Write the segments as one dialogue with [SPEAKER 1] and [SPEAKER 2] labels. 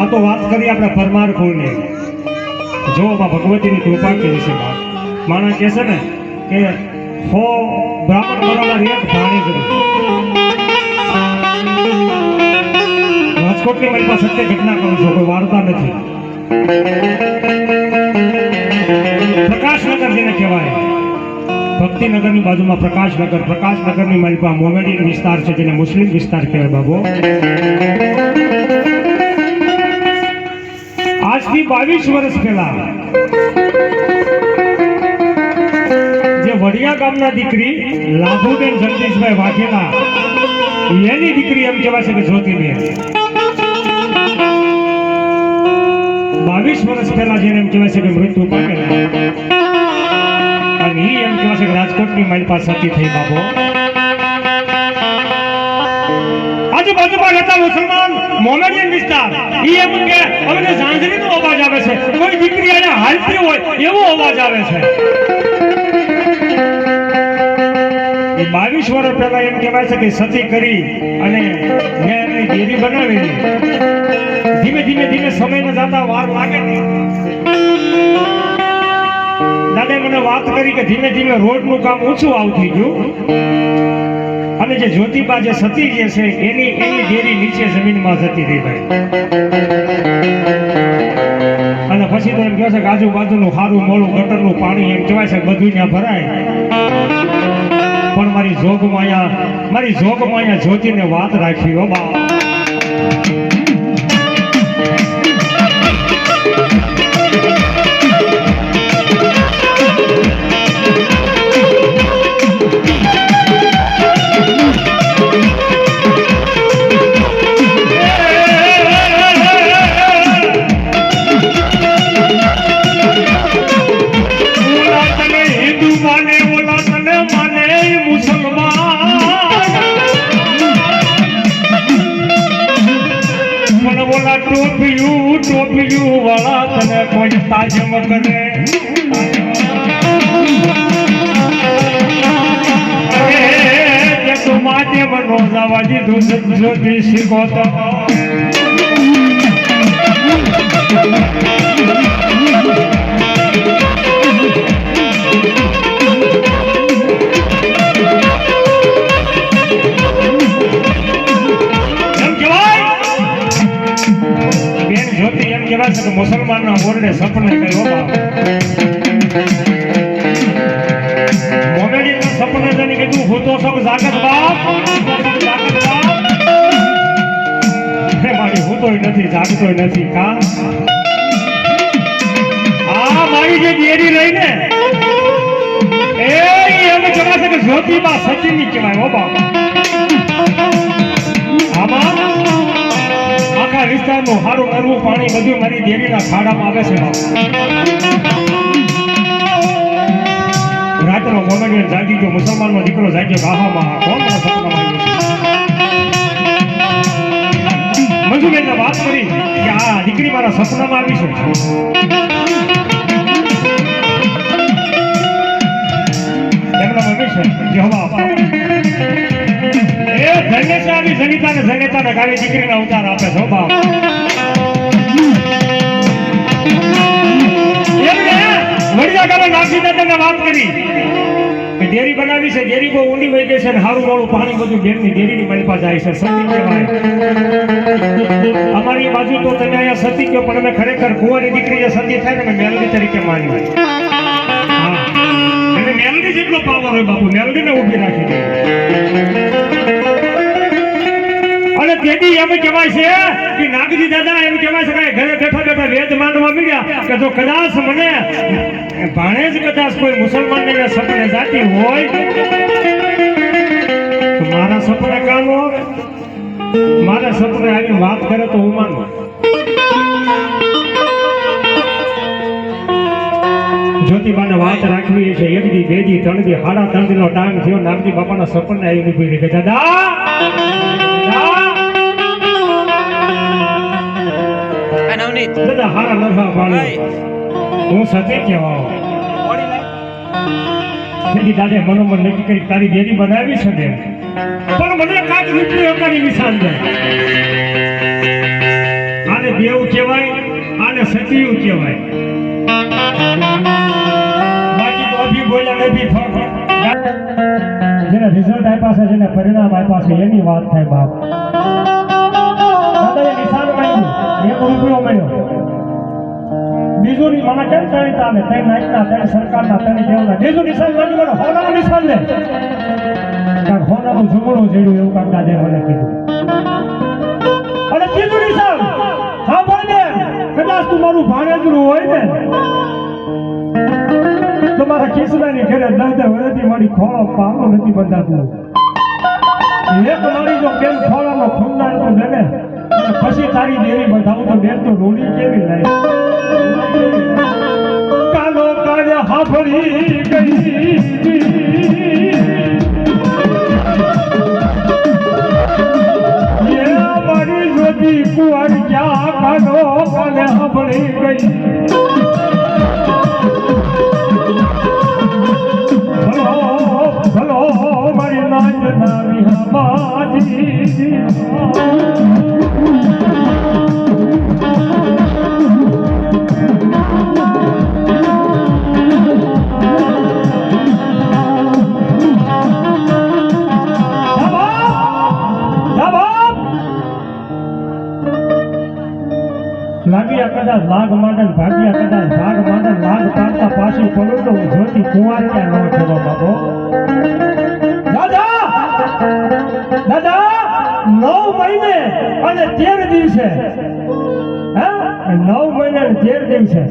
[SPEAKER 1] આ તો વાત કરી આપણે પરમાર કુળની. જો ભગવતીની કૃપા કેવી છે બાપ. માણસ કહે છે ને કે હો બ્રાહ્મણ બરાબર એક ભાણી જ રાજકોટની મારી પાસે સત્ય ઘટના કરું છું, કોઈ વાર્તા નથી. પ્રકાશનગર જેને કહેવાય, ભક્તિનગરની બાજુમાં પ્રકાશનગર. પ્રકાશનગરની મારી પાસે મોમેડિયન વિસ્તાર છે જેને મુસ્લિમ વિસ્તાર કહેવાય બાબો. આજથી 22 વર્ષ પહેલા જે વડિયા ગામના દીકરી લાભુબેન જગદીશભાઈ વાઘેલા એની દીકરી એમ કહેવાય છે કે જ્યોતિબેન 22 વર્ષ પહેલા જેને એમ કહેવાય છે કે મૃત્યુ પામેલા, અને એમ કહેવાય છે કે રાજકોટની મારી પાસે સતી થઈ બાબો. આજુબાજુમાં રહેતા મુસલમાન મોમેડિયન વિસ્તાર ઈ એમ કે અમને ઝાંઝરીનો અવાજ આવે છે, કોઈ દીકરી અહીંયા હાલતી હોય એવો અવાજ આવે છે. એ 22 વર્ષ પહેલા એમ કહેવાય છે કે સતી કરી અને મેં એમની દેરી બનાવેલી. ધીમે ધીમે ધીમે સમયને જતા વાર લાગે નહીં. દાદાએ મને વાત કરી કે ધીમે ધીમે રોડનું કામ ઓછું આવતું ગયું અને જે જ્યોતિબા જે સતી જે છે એની દેરી નીચે જમીનમાં જતી રહી ભાઈ. અને પછી તો એમ કહે છે કે આજુબાજુનું સારું મોડું ગટરનું પાણી એમ કહેવાય છે બધું ત્યાં ભરાય. પણ મારી જોગમાં અહીંયા જ્યોતિને વાત રાખી હો બા. ટોપિયું વાળા તને કોઈ તાજમ કરે. અરે તું માતે મનો જવા દીધું જ્યોતિ શીખો તો મુસલમાનના ઓરડે સપને કયો મોમેડીના સપને જઈને કીધું હું તો સબ જાગત બાપ મારી હું તોય નથી જાગતોય નથી. કા આ મારી જે દેરી રહી ને એ એમ કહેવાય છે કે જ્યોતિબા સતીની કહેવાય હો બાપ. આમાં આખા વિસ્તારનું સારું નરવું પાણી બધું મારી દેવીના ખાડામાં આવે છે. રાતનો મોમેડિયન જાગી ગયો, મુસલમાનનો દીકરો જાગ્યો. ગાહામાં કોણ મારા સપનામાં આવ્યું? મંજુબેનને વાત કરી કે આ દીકરી મારા સપનામાં આવી છે. એમના મમ્મી છે જેહવા ધન્યશાળી જનિતાને ગાવી દીકરીને અવતાર આપે છે બાપ. વડિયા ગામે નાખી દાદાને વાત કરી કે દેરી બનાવી છે, દેરી બહુ ઊંડી વહી ગઈ છે અને સારું મોડું પાણી બધું બેનની દેરીની મારી પાસે જાય છે. સતી કહેવાય અમારી બાજુ તો તમે અહીંયા સતી કહો, પણ અમે ખરેખર કુંવારી દીકરી જે સતી થાય ને અમે મેલડી તરીકે માની. હા, એને મેલડી જેટલો પાવર હોય બાપુ, મેલડીને ઊભી રાખી દે. અને તેથી એમ કહેવાય છે કે નાગજી દાદા એમ કહેવાય છે કે ઘરે બેઠા બેઠા વેદ માંડવા મળ્યા કે જો કદાચ મને ભાણે જ કદાચ કોઈ મુસલમાનને સપને જાતી હોય તો મારા સપને કામ આવે, મારા સપને આવીને વાત કરે તો હું માનું. જ્યોતિબાને વાત રાખવી છે. એક દી, બે દી, 3 દી, 3.5 દીનો ટાઈમ થયો. નાગજી બાપાના સપને આવી ઉભી રહી કે દાદા હારા નફા પાડી હું સતી કહેવા. દાદે મનોમન નક્કી કરી તારી દેરી બનાવી છે ને, પણ મને કાચ રૂપિયો કરી નિશાન દે. આને દેવ કહેવાય આને સતીયું કહેવાય. બાકી તો અભી બોલ્યા નથી. જેને રિઝલ્ટ આપ્યા છે, જેને પરિણામ આપ્યા છે એની વાત થાય બાપ. દાદાએ નિશાન માંગ્યું, 1 રૂપિયો મળ્યો. બીજું ની મને કેમ ત્રણ તાને, ત્રણ નાચના, ત્રણ સરકારના, ત્રણ દેવના. બીજું નિશાન માંગ્યું, હોનાનું નિશાન લે. કારણ હોનાનું ઝુમડું જેડું એવું કામ દાદે મને કીધું. અને ત્રીજું નિશાન હા ભાઈ કદાચ તું મારું ભાણેજરું હોય ને તો મારા કિસ્સાની ઘરે 10 વર્ષથી મારી ખોળો પાલો નથી બંધાતું. એક મારી જો કેમ ખોળાનો ખૂંદાર તો દે ને પછી તારી દેવી બંધાવું તો બેન તો રોડી કેવી લાય. કાલો કાળે હાફળી ગઈ કુંવર ક્યાં કાનો કાલે સાંભળી ગઈ. ભલો મારી નાચ નાવી હમાજી. લાગ્યા કદાચ લાગ માંડન, ભાગ્યા કદાચ ભાગ માંડન, લાગ પાડતા પાછી પડું તો જોતી કુંવાર ક્યાં ન થવા બાબો. દાદા દાદા 9 મહિને અને 13 દિવસે, 9 મહિને અને 13 દિવસે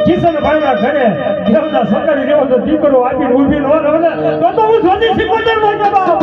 [SPEAKER 1] કિશનભાઈ ના ઘરે દેવના સકારી જેવો તો દીકરો આપીને ઊભી ન રહે તો હું જોતી 77 નો જવાબ.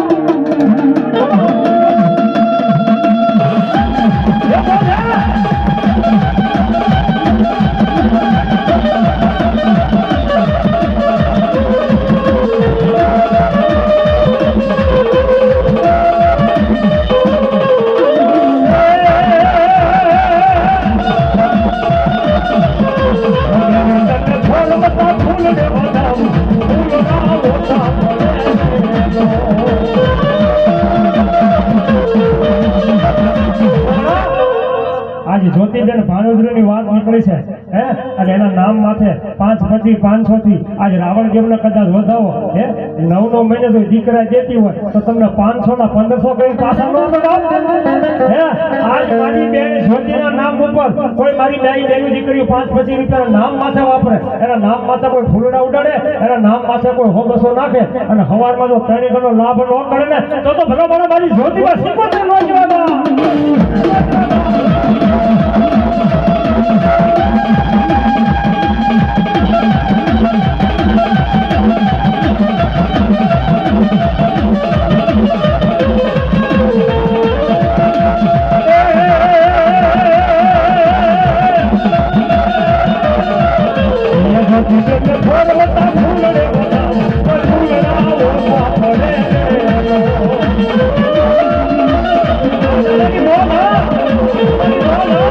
[SPEAKER 1] આજે જ્યોતિબેન ભાણોદરીની વાત નીકળી છે અને એના નામ માથે 5 પછી 500 થી આજ રાવણ ગેમને કદાચ વધાવો 9 મહિને જો દીકરા દેતી હોય તો તમને 500 ના 1500 કઈ પાછા ન બગાવ. આજ મારી બેન જ્યોતિના નામ ઉપર કોઈ મારી બેઈ દેવી દીકરીઓ 5 પછી રૂપિયાના નામ માથે વાપરે, એના નામ માથે કોઈ ફૂલડા ઉડાડે, એના નામ માથે કોઈ હોબસો નાખે અને સવારમાં જો 3 ગણો લાભ ન કરે ને તો ભલો ભલો મારી જ્યોતિમાં 77 નો જવાબ. Oh,